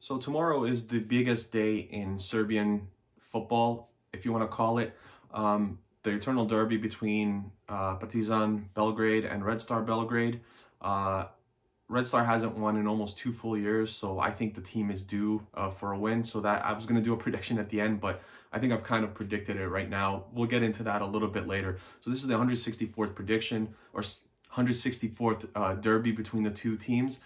So tomorrow is the biggest day in Serbian football, if you want to call it. The Eternal Derby between Partizan Belgrade and Red Star Belgrade. Red Star hasn't won in almost 2 full years, so I think the team is due for a win. So that I was going to do a prediction at the end, but I think I've kind of predicted it right now. We'll get into that a little bit later. So this is the 164th prediction, or 164th derby between the two teams.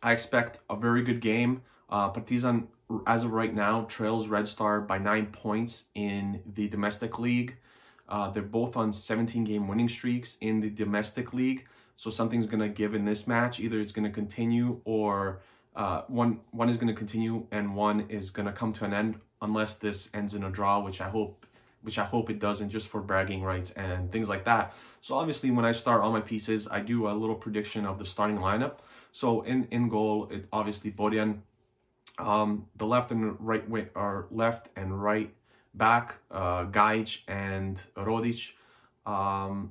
I expect a very good game. Partizan, as of right now, trails Red Star by 9 points in the domestic league. They're both on 17-game winning streaks in the domestic league. So something's going to give in this match. Either it's going to continue, or one is going to continue and one is going to come to an end, unless this ends in a draw, which I hope it doesn't, just for bragging rights and things like that. So obviously, when I start all my pieces, I do a little prediction of the starting lineup. So in goal, it obviously Borjan. The left and right wing, or left and right back, Gajic and Rodic.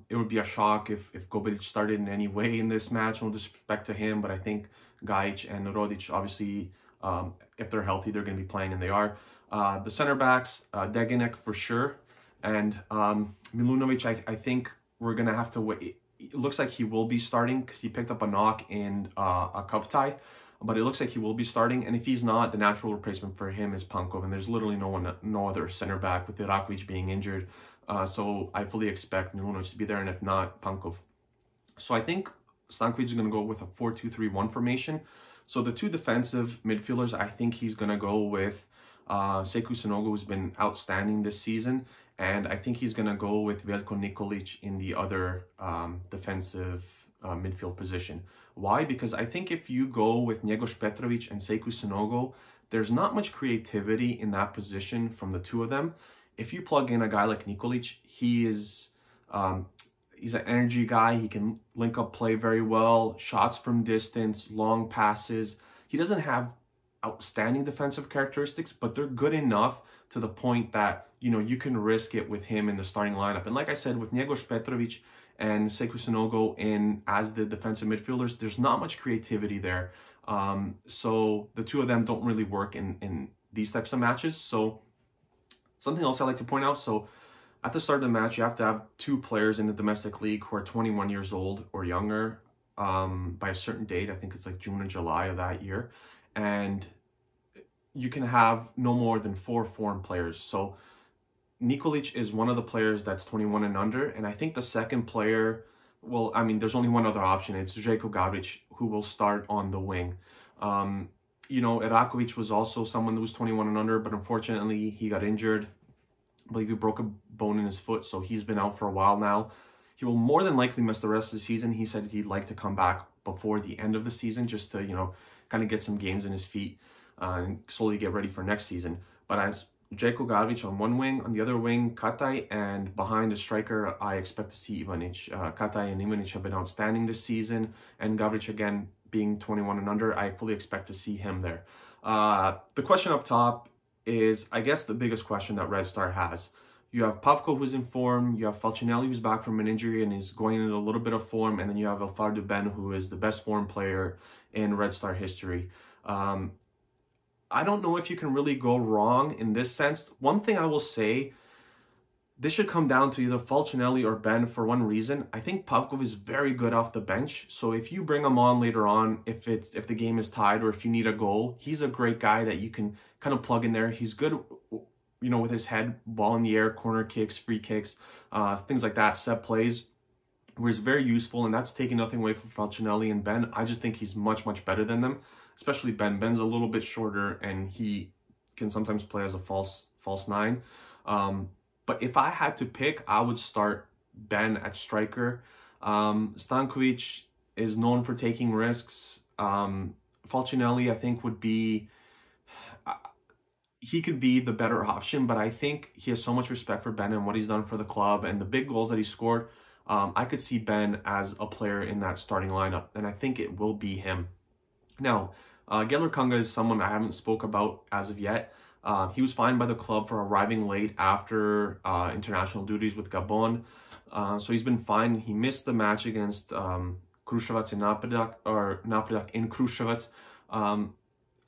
It would be a shock if Gobelic started in any way in this match. No disrespect to him, but I think Gajic and Rodic, obviously, if they're healthy, they're going to be playing, and they are. The center backs, Degenek for sure, and Milunovic. I think we're going to have to wait. It looks like he will be starting because he picked up a knock in a cup tie, but it looks like he will be starting. And if he's not, the natural replacement for him is Pankov, and there's literally no other center back with Irakovic being injured. So I fully expect Milunovic to be there, and if not, Pankov. So I think Stankovic is going to go with a 4-2-3-1 formation. So the two defensive midfielders, I think he's going to go with Sekou Sanogo, who's been outstanding this season, and I think he's going to go with Veljko Nikolic in the other defensive midfield position. Why? Because I think if you go with Njegoš Petrovic and Sekou Sanogo, there's not much creativity in that position from the two of them. If you plug in a guy like Nikolic, he's an energy guy. He can link up play very well, shots from distance, long passes. He doesn't have outstanding defensive characteristics, but they're good enough to the point that, you know, you can risk it with him in the starting lineup. And like I said, with Njegoš Petrovic and Sekou Sanogo in as the defensive midfielders, there's not much creativity there. So the two of them don't really work in these types of matches. So something else I like to point out, so at the start of the match, you have to have 2 players in the domestic league who are 21 years old or younger by a certain date. I think it's like June or July of that year. And you can have no more than 4 foreign players. So Nikolic is one of the players that's 21 and under. And I think the second player, well, I mean, there's only one other option. It's Željko Gajic, who will start on the wing. You know, Irakovic was also someone who was 21 and under, but unfortunately he got injured. I believe he broke a bone in his foot, so he's been out for a while now. He will more than likely miss the rest of the season. He said he'd like to come back before the end of the season, just to, you know, kind of get some games in his feet and slowly get ready for next season. But as Željko Gajic on one wing, on the other wing, Kataj, and behind the striker, I expect to see Ivanic. Kataj and Ivanic have been outstanding this season, and Gajic, again, being 21 and under, I fully expect to see him there. The question up top is, I guess, the biggest question that Red Star has. You have Pavko, who's in form, you have Falcinelli, who's back from an injury and is going into a little bit of form, and then you have Elfar Ben, who is the best form player in Red Star history. I don't know if you can really go wrong in this sense. One thing I will say, this should come down to either Falcinelli or Ben for one reason. I think Pavkov is very good off the bench. So if you bring him on later on, if the game is tied or if you need a goal, he's a great guy that you can kind of plug in there. He's good, you know, with his head, ball in the air, corner kicks, free kicks, things like that, set plays, where he's very useful, and that's taking nothing away from Falcinelli and Ben. I just think he's much, much better than them, especially Ben. Ben's a little bit shorter, and he can sometimes play as a false 9. But if I had to pick, I would start Ben at striker. Stankovic is known for taking risks. Falcinelli, I think, would be... he could be the better option, but I think he has so much respect for Ben and what he's done for the club and the big goals that he scored. I could see Ben as a player in that starting lineup, and I think it will be him. Now, Geller Kanga is someone I haven't spoke about as of yet. He was fined by the club for arriving late after international duties with Gabon. So he's been fined. He missed the match against Kruševac in Napredak in Kruševac.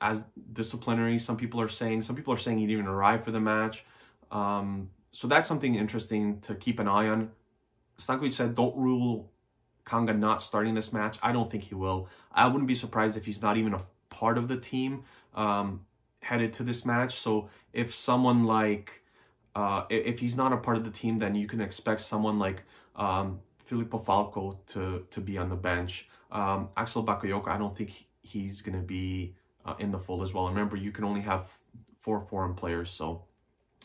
as disciplinary. Some people are saying he didn't even arrive for the match. So that's something interesting to keep an eye on. Stankovic said, don't rule Kanga not starting this match. I don't think he will. I wouldn't be surprised if he's not even a part of the team headed to this match. So if someone like, if he's not a part of the team, then you can expect someone like Filippo Falco to be on the bench. Axel Bakayoko, I don't think he's going to be in the fold as well. Remember, you can only have 4 foreign players, so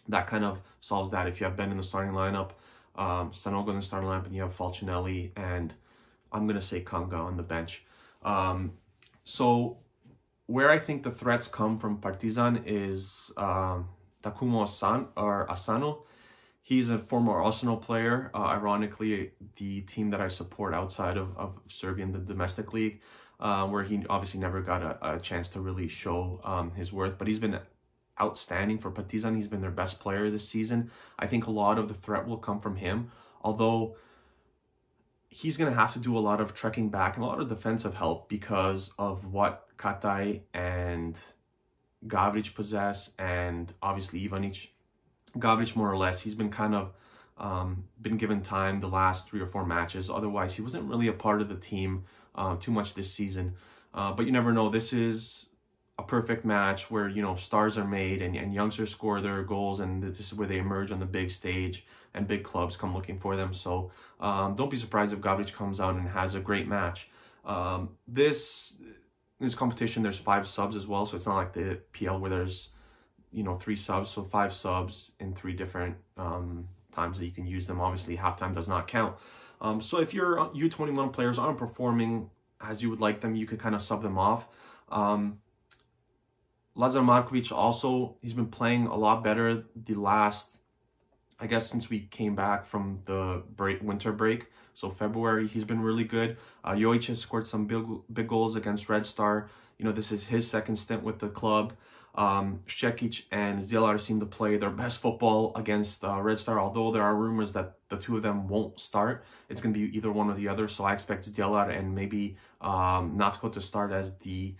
that kind of solves that. If you have Ben in the starting lineup, Sanogo in the starting lineup, and you have Falcinelli, and I'm going to say Kanga on the bench. So where I think the threats come from Partizan is Takumo Asano. He's a former Arsenal player, ironically, the team that I support outside of Serbia in the domestic league, where he obviously never got a chance to really show his worth. But he's been outstanding for Partizan. He's been their best player this season. I think a lot of the threat will come from him, although he's going to have to do a lot of trekking back and a lot of defensive help because of what Katai and Gavric possess, and obviously Ivanic. Gavric, more or less, he's been kind of been given time the last 3 or 4 matches. Otherwise, he wasn't really a part of the team too much this season. But you never know. This is a perfect match where, you know, stars are made and youngsters score their goals, and this is where they emerge on the big stage and big clubs come looking for them. So don't be surprised if Gavric comes out and has a great match. This competition, there's 5 subs as well, so it's not like the PL where there's, you know, 3 subs. So 5 subs in 3 different times that you can use them. Obviously, halftime does not count. So if your U21 players aren't performing as you would like them, you could kind of sub them off. Lazar Markovic also, he's been playing a lot better the last, I guess, since we came back from the winter break. So February, he's been really good. Jojic has scored some big goals against Red Star. You know, this is his 2nd stint with the club. Šćekić and Zdjelar seem to play their best football against Red Star, although there are rumors that the 2 of them won't start. It's going to be either one or the other, so I expect Zdjelar and maybe Natko to start as the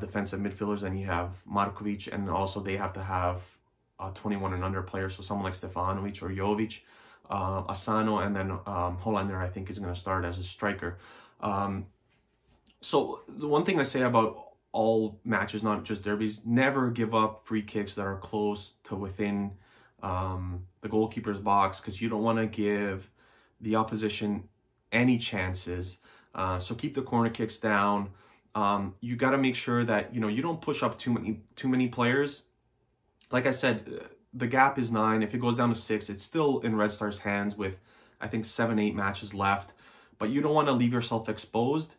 defensive midfielders, and you have Markovic, and also they have to have 21 and under players, so someone like Stefanovic or Jovic, Asano, and then Hollander, I think, is going to start as a striker. So the one thing I say about all matches, not just derbies, never give up free kicks that are close to within the goalkeeper's box, because you don't want to give the opposition any chances. So keep the corner kicks down. You got to make sure that, you know, you don't push up too many players. Like I said, the gap is 9. If it goes down to 6, it's still in Red Star's hands with, I think, 7-8 matches left. But you don't want to leave yourself exposed,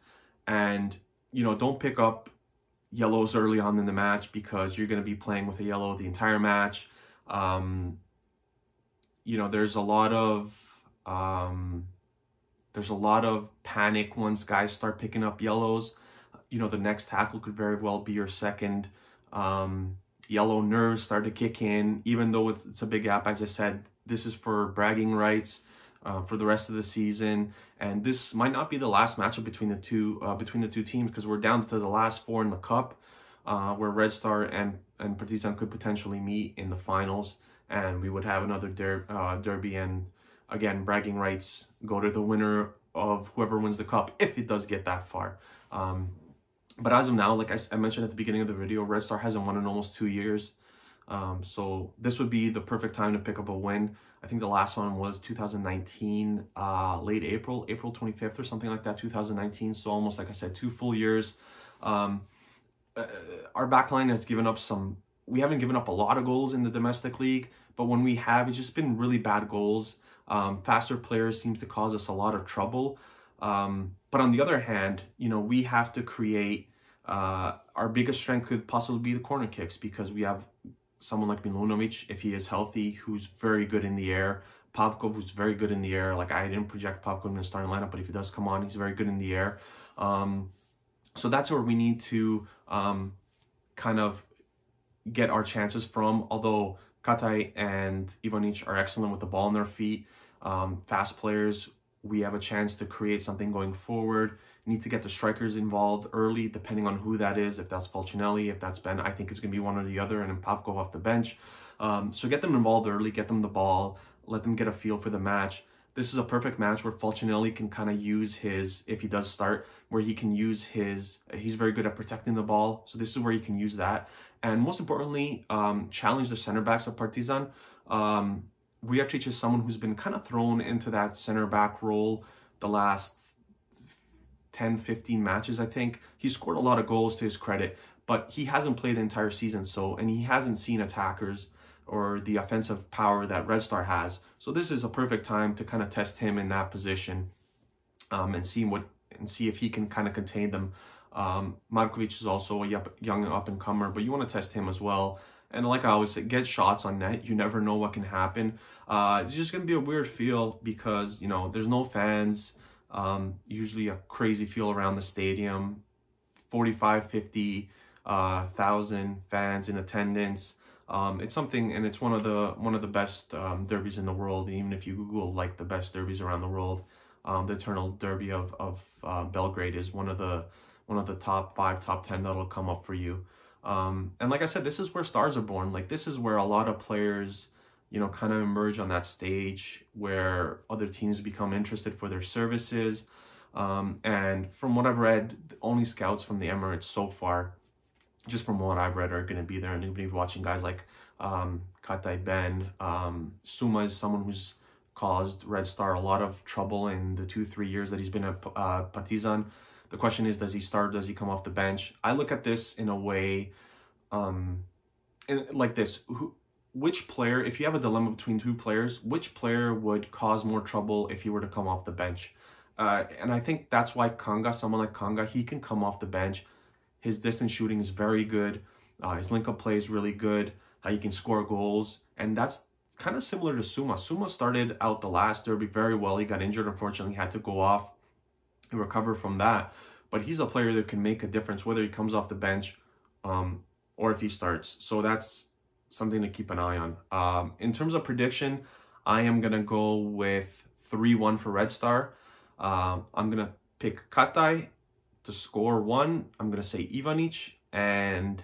and, you know, don't pick up yellows early on in the match, because you're going to be playing with a yellow the entire match. You know, there's a lot of panic once guys start picking up yellows. You know, the next tackle could very well be your 2nd yellow. Nerves start to kick in, even though it's a big gap. As I said, this is for bragging rights for the rest of the season, and this might not be the last matchup between the two teams, because we're down to the last 4 in the cup, where Red Star and Partizan could potentially meet in the finals, and we would have another derby, and again, bragging rights go to the winner of whoever wins the cup, if it does get that far. But as of now, like I mentioned at the beginning of the video, Red Star hasn't won in almost 2 years. So this would be the perfect time to pick up a win. I think the last one was 2019, late April 25th or something like that, 2019. So almost, like I said, 2 full years. Our backline has given up we haven't given up a lot of goals in the domestic league, but when we have, it's just been really bad goals. Faster players seems to cause us a lot of trouble. But on the other hand, you know, we have to create, our biggest strength could possibly be the corner kicks, because we have someone like Milunovic, if he is healthy, who's very good in the air. Pavkov, who's very good in the air. Like, I didn't project Pavkov in the starting lineup, but if he does come on, he's very good in the air. So that's where we need to kind of get our chances from, although Katai and Ivanic are excellent with the ball on their feet. Fast players, we have a chance to create something going forward. You need to get the strikers involved early, depending on who that is. If that's Falcinelli, if that's Ben, I think it's going to be one or the other, and then Pavkov off the bench. So get them involved early, get them the ball, let them get a feel for the match. This is a perfect match where Falcinelli can kind of use his, if he does start, where he can use his, he's very good at protecting the ball. So this is where he can use that. And most importantly, challenge the center backs of Partizan. Veciti is someone who's been kind of thrown into that center back role the last 10, 15 matches, I think. He scored a lot of goals to his credit, but he hasn't played the entire season, and he hasn't seen attackers or the offensive power that Red Star has. So this is a perfect time to kind of test him in that position, and see if he can kind of contain them. Markovic is also a young up-and-comer, but you want to test him as well. And like I always say, get shots on net. You never know what can happen. It's just going to be a weird feel because, you know, there's no fans. Usually a crazy feel around the stadium. 45, 50,000 fans in attendance. It's something, and it's one of the best derbies in the world. Even if you Google like the best derbies around the world, the Eternal Derby of Belgrade is one of the top 5, top 10 that'll come up for you. And like I said, this is where stars are born. Like, this is where a lot of players, you know, kind of emerge on that stage where other teams become interested for their services. And from what I've read, the only scouts from the Emirates so far, just from what I've read, are going to be there, and they're going to be watching guys like Katai Ben. Suma is someone who's caused Red Star a lot of trouble in the 2-3 years that he's been at Partizan. The question is, does he start? Does he come off the bench? I look at this in a way like this. Which player, if you have a dilemma between two players, which player would cause more trouble if he were to come off the bench? And I think that's why Kanga, someone like Kanga, he can come off the bench. His distance shooting is very good. His link-up play is really good. He can score goals. And that's kind of similar to Suma. Suma started out the last derby very well. He got injured, unfortunately, had to go off and recover from that. But he's a player that can make a difference, whether he comes off the bench or if he starts. So that's something to keep an eye on. In terms of prediction, I am going to go with 3-1 for Red Star. I'm going to pick Katai to score 1. I'm going to say Ivanic, and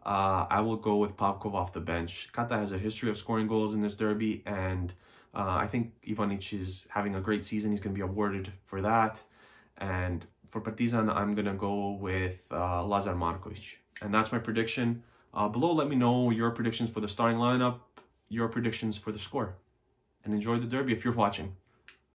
I will go with Pavkov off the bench. Katai has a history of scoring goals in this derby, and I think Ivanic is having a great season. He's going to be awarded for that. And for Partizan, I'm going to go with Lazar Markovic. And that's my prediction. Below, let me know your predictions for the starting lineup, your predictions for the score. And enjoy the derby if you're watching.